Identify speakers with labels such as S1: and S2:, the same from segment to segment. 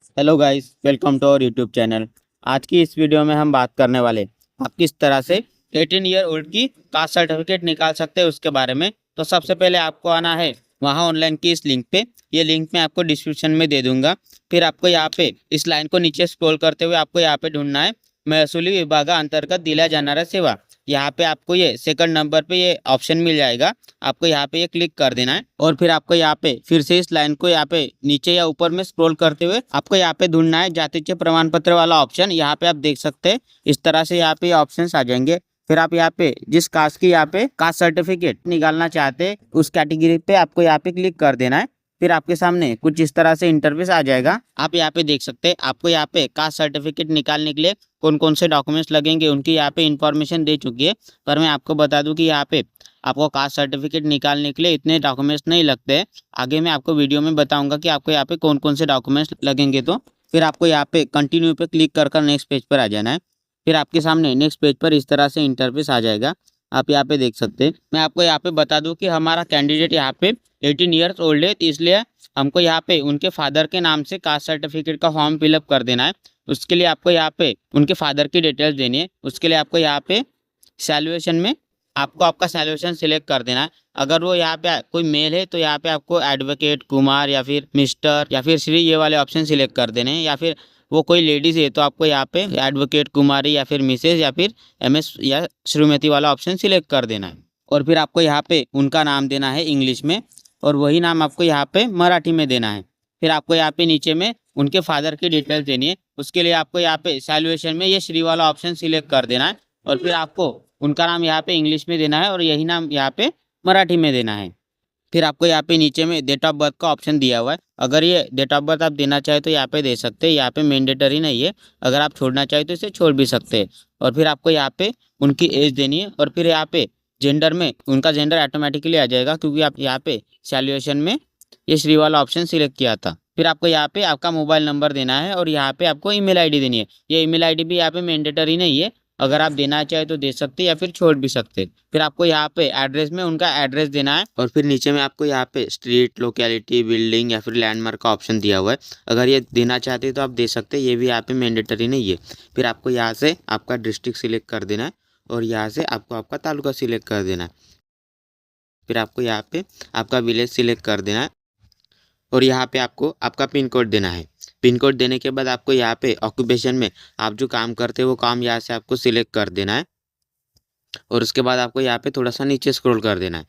S1: Hello guys, welcome to our YouTube channel. आज की इस वीडियो में हम बात करने वाले आप किस तरह से 18 ईयर ओल्ड की कास्ट सर्टिफिकेट निकाल सकते हैं उसके बारे में। तो सबसे पहले आपको आना है वहाँ ऑनलाइन की इस लिंक पे। ये लिंक मैं आपको डिस्क्रिप्शन में दे दूंगा। फिर आपको यहाँ पे इस लाइन को नीचे स्क्रॉल करते हुए आपको यहाँ पे ढूंढना है महसूली विभाग अंतर्गत दिल्या जाणाऱ्या सेवा। यहाँ पे आपको ये सेकंड नंबर पे ये ऑप्शन मिल जाएगा। आपको यहाँ पे ये क्लिक कर देना है और फिर आपको यहाँ पे फिर से इस लाइन को यहाँ पे नीचे या ऊपर में स्क्रॉल करते हुए आपको यहाँ पे ढूंढना है जातीय प्रमाण पत्र वाला ऑप्शन। यहाँ पे आप देख सकते हैं इस तरह से यहाँ पे ऑप्शन आ जाएंगे। फिर आप यहाँ पे जिस कास्ट की यहाँ पे कास्ट सर्टिफिकेट निकालना चाहते हैं उस कैटेगरी पे आपको यहाँ पे क्लिक कर देना है। फिर आपके सामने कुछ इस तरह से इंटरफेस आ जाएगा। आप यहाँ पे देख सकते हैं आपको यहाँ पे कास्ट सर्टिफिकेट निकालने के लिए कौन कौन से डॉक्यूमेंट्स लगेंगे उनकी यहाँ पे इंफॉर्मेशन दे चुकी है। पर मैं आपको बता दूं कि यहाँ पे आपको कास्ट सर्टिफिकेट निकालने के लिए इतने डॉक्यूमेंट्स नहीं लगते हैं। आगे मैं आपको वीडियो में बताऊंगा कि आपको यहाँ पे कौन कौन से डॉक्यूमेंट्स लगेंगे। तो फिर आपको यहाँ पे कंटिन्यू पे क्लिक कर नेक्स्ट पेज पर आ जाना है। फिर आपके सामने नेक्स्ट पेज पर इस तरह से इंटरफेस आ जाएगा। आप यहाँ पे देख सकते हैं। मैं आपको यहाँ पे बता दूं कि हमारा कैंडिडेट यहाँ पे 18 ईयर्स ओल्ड है, तो इसलिए हमको यहाँ पे उनके फादर के नाम से कास्ट सर्टिफिकेट का फॉर्म फिलअप कर देना है। उसके लिए आपको यहाँ पे उनके फादर की डिटेल्स देनी है। उसके लिए आपको यहाँ पे सैल्यूएशन में आपको आपका सैल्यूएशन सिलेक्ट कर देना है। अगर वो यहाँ पे कोई मेल है तो यहाँ पे आपको एडवोकेट कुमार या फिर मिस्टर या फिर श्री ये वाले ऑप्शन सिलेक्ट कर देने हैं। या फिर वो कोई लेडीज़ है तो आपको यहाँ पे एडवोकेट कुमारी या फिर मिसेज या फिर एमएस या श्रीमती वाला ऑप्शन सिलेक्ट कर देना है। और फिर आपको यहाँ पे उनका नाम देना है इंग्लिश में और वही नाम आपको यहाँ पे मराठी में देना है। फिर आपको यहाँ पे नीचे में उनके फादर की डिटेल्स देनी है। उसके लिए आपको यहाँ पे सैल्यूएशन में ये श्री वाला ऑप्शन सिलेक्ट कर देना है और फिर आपको उनका नाम यहाँ पे इंग्लिश में देना है और यही नाम यहाँ पे मराठी में देना है। फिर आपको यहाँ पे नीचे में डेट ऑफ बर्थ का ऑप्शन दिया हुआ है। अगर ये डेट ऑफ बर्थ आप देना चाहे तो यहाँ पे दे सकते हैं, यहाँ पे मैंडेटरी नहीं है। अगर आप छोड़ना चाहे तो इसे छोड़ भी सकते हैं। और फिर आपको यहाँ पे उनकी एज देनी है और फिर यहाँ पे जेंडर में उनका जेंडर ऑटोमेटिकली आ जाएगा क्योंकि आप यहाँ पे सैल्यूएशन में ये श्री वाला ऑप्शन सिलेक्ट किया था। फिर आपको यहाँ पे आपका मोबाइल नंबर देना है और यहाँ पे आपको ईमेल आईडी देनी है। ये ईमेल आईडी भी यहाँ पे मैंडेटरी नहीं है, अगर आप देना चाहे तो दे सकते या फिर छोड़ भी सकते। फिर आपको यहाँ पे एड्रेस में उनका एड्रेस देना है और फिर नीचे में आपको यहाँ पे स्ट्रीट लोकेलिटी बिल्डिंग या फिर लैंडमार्क का ऑप्शन दिया हुआ है। अगर ये देना चाहते हैं तो आप दे सकते हैं, ये भी यहाँ पे मैंडेटरी नहीं है। फिर आपको यहाँ से आपका डिस्ट्रिक्ट सिलेक्ट कर देना है और यहाँ से आपको आपका तालुका सिलेक्ट कर देना है। फिर आपको यहाँ पे आपका विलेज सिलेक्ट कर देना है और यहाँ पे आपको आपका पिन कोड देना है। पिन कोड देने के बाद आपको यहाँ पे ऑक्यूपेशन में आप जो काम करते हैं वो काम यहाँ से आपको सिलेक्ट कर देना है और उसके बाद आपको यहाँ पे थोड़ा सा नीचे स्क्रॉल कर देना है।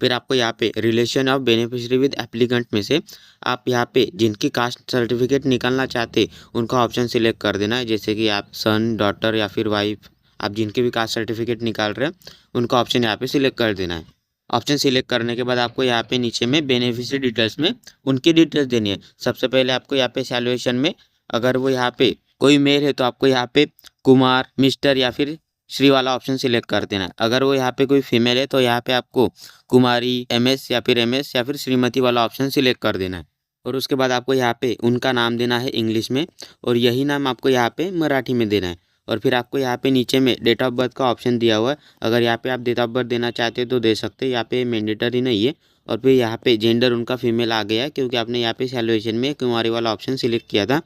S1: फिर आपको यहाँ पे relation of beneficiary with applicant में से आप यहाँ पे जिनकी कास्ट सर्टिफिकेट निकालना चाहते उनका ऑप्शन सिलेक्ट कर देना है। जैसे कि आप सन डॉटर या फिर वाइफ, आप जिनके भी कास्ट सर्टिफिकेट निकाल रहे हैं उनका ऑप्शन यहाँ पे सिलेक्ट कर देना है। ऑप्शन सिलेक्ट करने के बाद आपको यहाँ पे नीचे में बेनिफिशियरी डिटेल्स में उनकी डिटेल्स देनी है। सबसे पहले आपको यहाँ पे सैल्यूएशन में अगर वो यहाँ पे कोई मेल है तो आपको यहाँ पे कुमार मिस्टर या फिर श्री वाला ऑप्शन सिलेक्ट कर देना है। अगर वो यहाँ पे कोई फीमेल है तो यहाँ पे आपको कुमारी एमएस या फिर श्रीमती वाला ऑप्शन सिलेक्ट कर देना है। और उसके बाद आपको यहाँ पे उनका नाम देना है इंग्लिश में और यही नाम आपको यहाँ पे मराठी में देना है। और फिर आपको यहाँ पे नीचे में डेट ऑफ बर्थ का ऑप्शन दिया हुआ है। अगर यहाँ पे आप डेट ऑफ बर्थ देना चाहते हैं तो दे सकते हैं, यहाँ पे मैंडेटरी नहीं है। और फिर यहाँ पे जेंडर उनका फीमेल आ गया है क्योंकि आपने यहाँ पे सैल्यूएशन में कुमारी वाला ऑप्शन सिलेक्ट किया था।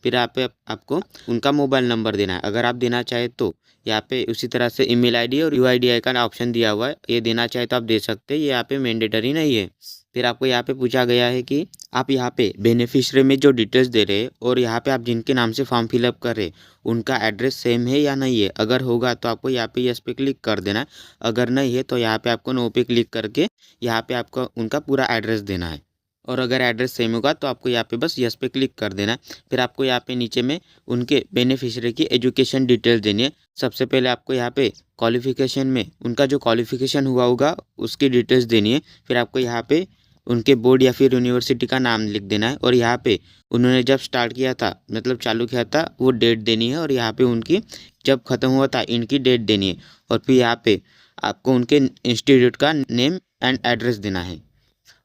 S1: फिर यहाँ पे आपको उनका मोबाइल नंबर देना है। अगर आप देना चाहे तो यहाँ पे उसी तरह से ईमेल आईडी और यूआईडीआई का ऑप्शन दिया हुआ है, ये देना चाहे तो आप दे सकते हैं, ये यहाँ पे मैंडेटरी नहीं है। फिर आपको यहाँ पे पूछा गया है कि आप यहाँ पे बेनिफिशियरी में जो डिटेल्स दे रहे हैं और यहाँ पे आप जिनके नाम से फॉर्म फिलअप कर रहे हैं उनका एड्रेस सेम है या नहीं है। अगर होगा तो आपको यहाँ पे यस पे क्लिक कर देना है। अगर नहीं है तो यहाँ पे आपको नो पे क्लिक करके यहाँ पे आपको उनका पूरा एड्रेस देना है। और अगर एड्रेस सेम होगा तो आपको यहाँ पे बस यस पे क्लिक कर देना है। फिर आपको यहाँ पे नीचे में उनके बेनिफिशियरी की एजुकेशन डिटेल्स देनी है। सबसे पहले आपको यहाँ पे क्वालिफिकेशन में उनका जो क्वालिफिकेशन हुआ होगा उसकी डिटेल्स देनी है। फिर आपको यहाँ पे उनके बोर्ड या फिर यूनिवर्सिटी का नाम लिख देना है और यहाँ पे उन्होंने जब स्टार्ट किया था मतलब चालू किया था वो डेट देनी है और यहाँ पे उनकी जब ख़त्म हुआ था इनकी डेट देनी है। और फिर यहाँ पे आपको उनके इंस्टीट्यूट का नेम एंड एड्रेस देना है।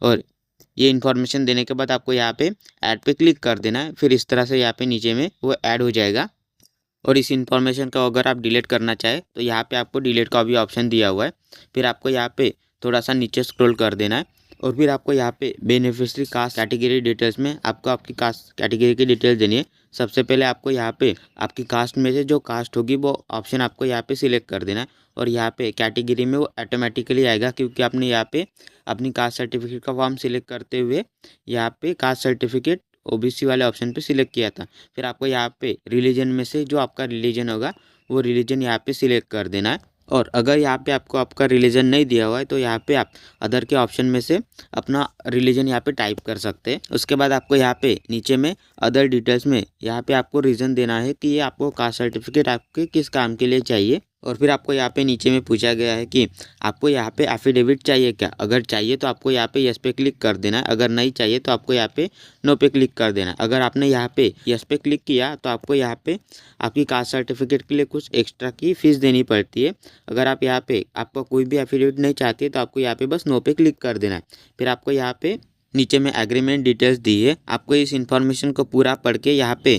S1: और ये इन्फॉर्मेशन देने के बाद आपको यहाँ पे ऐड पे क्लिक कर देना है। फिर इस तरह से यहाँ पे नीचे में वो ऐड हो जाएगा। और इस इन्फॉर्मेशन का अगर आप डिलीट करना चाहे तो यहाँ पे आपको डिलीट का भी ऑप्शन दिया हुआ है। फिर आपको यहाँ पे थोड़ा सा नीचे स्क्रॉल कर देना है और फिर आपको यहाँ पे बेनिफिशियरी कास्ट कैटेगरी डिटेल्स में आपको आपकी कास्ट कैटेगरी की डिटेल्स देनी है। सबसे पहले आपको यहाँ पे आपकी कास्ट में से जो कास्ट होगी वो ऑप्शन आपको यहाँ पे सिलेक्ट कर देना है और यहाँ पे कैटेगरी में वो ऑटोमेटिकली आएगा, क्योंकि आपने यहाँ पे अपनी कास्ट सर्टिफिकेट का फॉर्म सिलेक्ट करते हुए यहाँ पे कास्ट सर्टिफिकेट ओबीसी वाले ऑप्शन पे सिलेक्ट किया था। फिर आपको यहाँ पे रिलीजन में से जो आपका रिलीजन होगा वो रिलीजन यहाँ पे सिलेक्ट कर देना है। और अगर यहाँ पे आपको आपका रिलीजन नहीं दिया हुआ है तो यहाँ पे आप अदर के ऑप्शन में से अपना रिलीजन यहाँ पे टाइप कर सकते हैं। उसके बाद आपको यहाँ पे नीचे में अदर डिटेल्स में यहाँ पे आपको रीज़न देना है कि ये आपको कास्ट सर्टिफिकेट आपके किस काम के लिए चाहिए। और फिर आपको यहाँ पे नीचे में पूछा गया है कि आपको यहाँ पे एफिडेविट चाहिए क्या। अगर चाहिए तो आपको यहाँ पे यस पे क्लिक कर देना है, अगर नहीं चाहिए तो आपको यहाँ पे नो पे क्लिक कर देना है। अगर आपने यहाँ पे यस पे क्लिक किया तो आपको यहाँ पे आपकी कास्ट सर्टिफिकेट के लिए कुछ एक्स्ट्रा की फीस देनी पड़ती है। अगर आप यहाँ पे आपको कोई भी एफिडेविट नहीं चाहते तो आपको यहाँ पे बस नो पे क्लिक कर देना है। फिर आपको यहाँ पे नीचे में एग्रीमेंट डिटेल्स दी है, आपको इस इन्फॉर्मेशन को पूरा पढ़ के यहाँ पे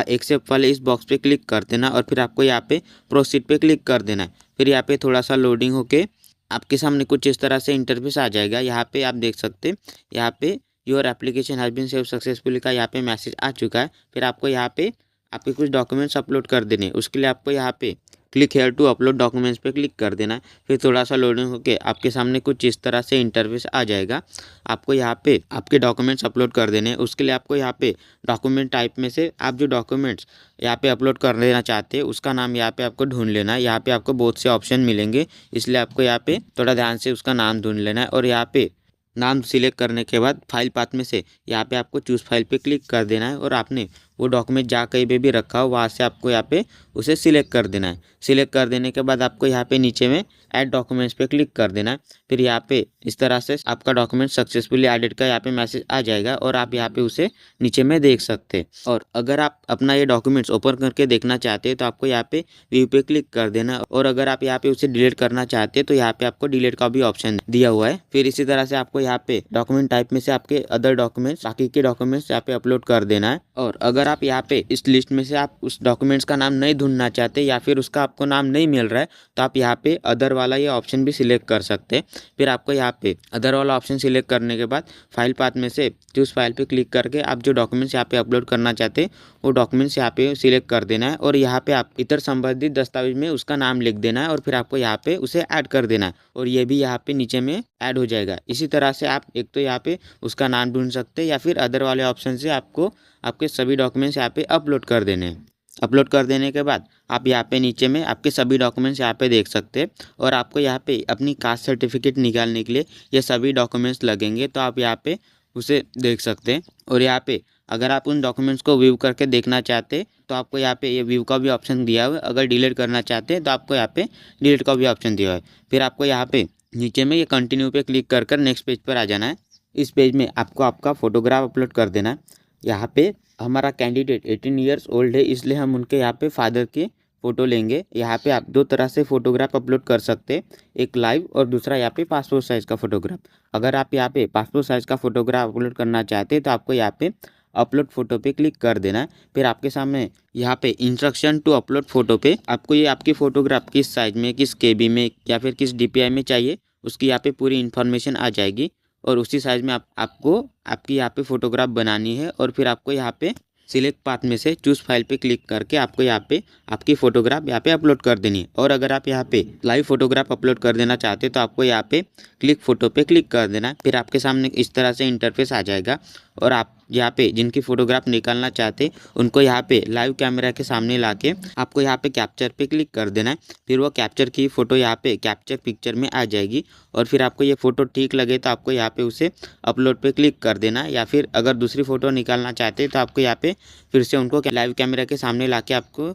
S1: एक्सेप्ट वाले इस बॉक्स पे क्लिक कर देना और फिर आपको यहाँ पे प्रोसीड पे क्लिक कर देना है। फिर यहाँ पे थोड़ा सा लोडिंग होके आपके सामने कुछ इस तरह से इंटरफेस आ जाएगा। यहाँ पे आप देख सकते हैं यहाँ पे your application has been save successfully का यहाँ पे मैसेज आ चुका है। फिर आपको यहाँ पे आपके कुछ डॉक्यूमेंट्स अपलोड कर देने, उसके लिए आपको यहाँ पे click here to upload documents पे क्लिक कर देना है। फिर थोड़ा सा लोडिंग होके आपके सामने कुछ इस तरह से इंटरफेस आ जाएगा। आपको यहाँ पे आपके डॉक्यूमेंट्स अपलोड कर देने, उसके लिए आपको यहाँ पे डॉक्यूमेंट टाइप में से आप जो डॉक्यूमेंट्स यहाँ पे अपलोड कर लेना चाहते हैं उसका नाम यहाँ पे आपको ढूंढ लेना है। यहाँ पे आपको बहुत से ऑप्शन मिलेंगे, इसलिए आपको यहाँ पे थोड़ा ध्यान से उसका नाम ढूंढ लेना है। और यहाँ पे नाम सिलेक्ट करने के बाद फाइल पाथ में से यहाँ पे आपको चूज़ फाइल पे क्लिक कर देना है और आपने वो डॉक्यूमेंट जहाँ कहीं पे भी रखा हो वहाँ से आपको यहाँ पे उसे सिलेक्ट कर देना है। सिलेक्ट कर देने के बाद आपको यहाँ पे नीचे में ऐड डॉक्यूमेंट्स पे क्लिक कर देना है। फिर यहाँ पे इस तरह से आपका डॉक्यूमेंट सक्सेसफुली एडिट का यहाँ पे मैसेज आ जाएगा और आप यहाँ पे उसे नीचे में देख सकते हैं। और अगर आप अपना ये डॉक्यूमेंट्स ओपन करके देखना चाहते हैं तो आपको यहाँ पे व्यू पे क्लिक कर देना और अगर आप यहाँ पे उसे डिलीट करना चाहते हैं तो यहाँ पे आपको डिलीट का भी ऑप्शन दिया हुआ है। फिर इसी तरह से आपको यहाँ पे डॉक्यूमेंट टाइप में से आपके अदर डॉक्यूमेंट्स बाकी के डॉक्यूमेंट्स यहाँ पे अपलोड कर देना है। और अगर आप यहाँ पे इस लिस्ट में से आप उस डॉक्यूमेंट्स का नाम नहीं ढूंढना चाहते या फिर उसका आपको नाम नहीं मिल रहा है तो आप यहाँ पे अदर वाला ये ऑप्शन भी सिलेक्ट कर सकते हैं। फिर आपको यहाँ पे अदर वाला ऑप्शन सिलेक्ट करने के बाद फाइल पाथ में से चूज फाइल पे क्लिक करके आप जो डॉक्यूमेंट्स यहाँ पे अपलोड करना चाहते हैं वो डॉक्यूमेंट्स यहाँ पे सिलेक्ट कर देना है और यहाँ पे आप इतर संबंधित दस्तावेज में उसका नाम लिख देना है और फिर आपको यहाँ पे उसे ऐड कर देना है और ये भी यहाँ पे नीचे में ऐड हो जाएगा। इसी तरह से आप एक तो यहाँ पे उसका नाम ढूंढ सकते हैं या फिर अदर वाले ऑप्शन से आपको आपके सभी डॉक्यूमेंट्स यहाँ पे अपलोड कर देने हैं। अपलोड कर देने के बाद आप यहाँ पे नीचे में आपके सभी डॉक्यूमेंट्स यहाँ पे देख सकते हैं और आपको यहाँ पे अपनी कास्ट सर्टिफिकेट निकालने के लिए ये सभी डॉक्यूमेंट्स लगेंगे तो आप यहाँ पे उसे देख सकते हैं। और यहाँ पे अगर आप उन डॉक्यूमेंट्स को व्यू करके देखना चाहते हैं तो आपको यहाँ पे ये व्यू का भी ऑप्शन दिया हुआ है। अगर डिलीट करना चाहते हैं तो आपको यहाँ पे डिलीट का भी ऑप्शन दिया हुआ है। फिर आपको यहाँ पे नीचे में ये कंटिन्यू पे क्लिक कर कर नेक्स्ट पेज पर आ जाना है। इस पेज में आपको आपका फोटोग्राफ अपलोड कर देना है। यहाँ पे हमारा कैंडिडेट 18 ईयर्स ओल्ड है इसलिए हम उनके यहाँ पे फादर के फ़ोटो लेंगे। यहाँ पे आप दो तरह से फ़ोटोग्राफ अपलोड कर सकते हैं, एक लाइव और दूसरा यहाँ पे पासपोर्ट साइज़ का फ़ोटोग्राफ। अगर आप यहाँ पे पासपोर्ट साइज़ का फ़ोटोग्राफ अपलोड करना चाहते हैं तो आपको यहाँ पे अपलोड फ़ोटो पे क्लिक कर देना है। फिर आपके सामने यहाँ पे इंस्ट्रक्शन टू अपलोड फ़ोटो पे आपको ये आपकी फ़ोटोग्राफ किस साइज़ में, किस KB में या फिर किस DPI में चाहिए उसकी यहाँ पे पूरी इन्फॉर्मेशन आ जाएगी और उसी साइज़ में आपको आपकी यहाँ पे फ़ोटोग्राफ बनानी है। और फिर आपको यहाँ पे सिलेक्ट पाथ में से चूज़ फाइल पे क्लिक करके आपको यहाँ पे आपकी फ़ोटोग्राफ यहाँ पे अपलोड कर देनी है। और अगर आप यहाँ पे लाइव फ़ोटोग्राफ अपलोड कर देना चाहते हैं तो आपको यहाँ पे क्लिक फ़ोटो पे क्लिक कर देना है। फिर आपके सामने इस तरह से इंटरफेस आ जाएगा और आप यहाँ पे जिनकी फ़ोटोग्राफ निकालना चाहते उनको यहाँ पे लाइव कैमरा के सामने लाके आपको यहाँ पे कैप्चर पे क्लिक कर देना है। फिर वो कैप्चर की फ़ोटो यहाँ पे कैप्चर पिक्चर में आ जाएगी और फिर आपको ये फ़ोटो ठीक लगे तो आपको यहाँ पे उसे अपलोड पे क्लिक कर देना है। या फिर अगर दूसरी फ़ोटो निकालना चाहते हैं तो आपको यहाँ पे फिर से उनको लाइव कैमरा के सामने ला के आपको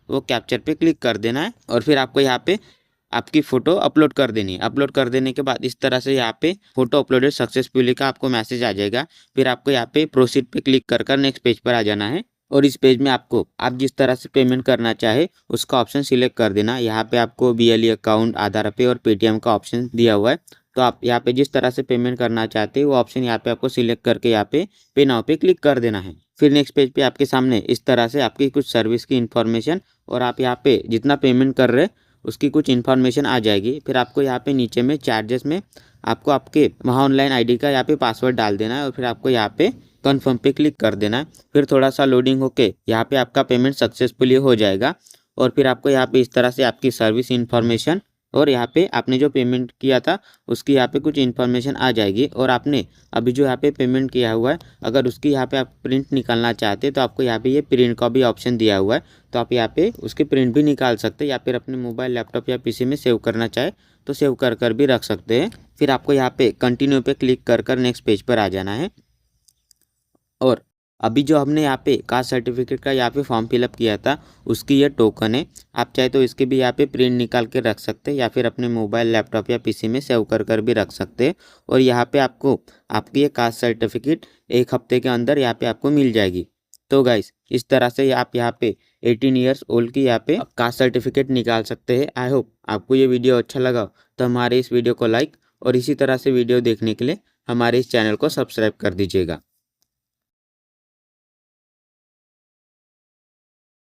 S1: वो कैप्चर पे क्लिक कर देना है और फिर आपको यहाँ पे आपकी फ़ोटो अपलोड कर देनी है। अपलोड कर देने के बाद इस तरह से यहाँ पे फ़ोटो अपलोडेड सक्सेसफुली का आपको मैसेज आ जाएगा। फिर आपको यहाँ पे प्रोसीड पे क्लिक कर कर नेक्स्ट पेज पर आ जाना है और इस पेज में आपको आप जिस तरह से पेमेंट करना चाहे उसका ऑप्शन सिलेक्ट कर देना। यहाँ पे आपको BLE अकाउंट, आधार पे और पेटीएम का ऑप्शन दिया हुआ है तो आप यहाँ पे जिस तरह से पेमेंट करना चाहते हैं वो ऑप्शन यहाँ पे आपको सिलेक्ट करके यहाँ पे नाउ पे क्लिक कर देना है। फिर नेक्स्ट पेज पे आपके सामने इस तरह से आपकी कुछ सर्विस की इन्फॉर्मेशन और आप यहाँ पे जितना पेमेंट कर रहे हैं उसकी कुछ इन्फॉर्मेशन आ जाएगी। फिर आपको यहाँ पे नीचे में चार्जेस में आपको आपके वहाँ ऑनलाइन आईडी का यहाँ पे पासवर्ड डाल देना है और फिर आपको यहाँ पे कन्फर्म पे क्लिक कर देना है। फिर थोड़ा सा लोडिंग होके यहाँ पे आपका पेमेंट सक्सेसफुली हो जाएगा और फिर आपको यहाँ पे इस तरह से आपकी सर्विस इन्फॉर्मेशन और यहाँ पे आपने जो पेमेंट किया था उसकी यहाँ पे कुछ इन्फॉर्मेशन आ जाएगी। और आपने अभी जो यहाँ पे पेमेंट किया हुआ है अगर उसकी यहाँ पे आप प्रिंट निकालना चाहते हैं तो आपको यहाँ पे ये प्रिंट का भी ऑप्शन दिया हुआ है, तो आप यहाँ पे उसके प्रिंट भी निकाल सकते हैं या फिर अपने मोबाइल लैपटॉप या पीसी में सेव करना चाहे तो सेव कर भी रख सकते हैं। फिर आपको यहाँ पे कंटिन्यू पे क्लिक कर नेक्स्ट पेज पर आ जाना है। और अभी जो हमने यहाँ पे कास्ट सर्टिफिकेट का यहाँ पे फॉर्म फिलअप किया था उसकी ये टोकन है। आप चाहे तो इसके भी यहाँ पे प्रिंट निकाल के रख सकते हैं या फिर अपने मोबाइल लैपटॉप या पीसी में सेव कर भी रख सकते हैं। और यहाँ पे आपको आपकी ये कास्ट सर्टिफिकेट 1 हफ्ते के अंदर यहाँ पे आपको मिल जाएगी। तो गाइस इस तरह से आप यहाँ पे 18 ईयर्स ओल्ड की यहाँ पे कास्ट सर्टिफिकेट निकाल सकते हैं। आई होप आपको ये वीडियो अच्छा लगा तो हमारे इस वीडियो को लाइक और इसी तरह से वीडियो देखने के लिए हमारे इस चैनल को सब्सक्राइब कर दीजिएगा।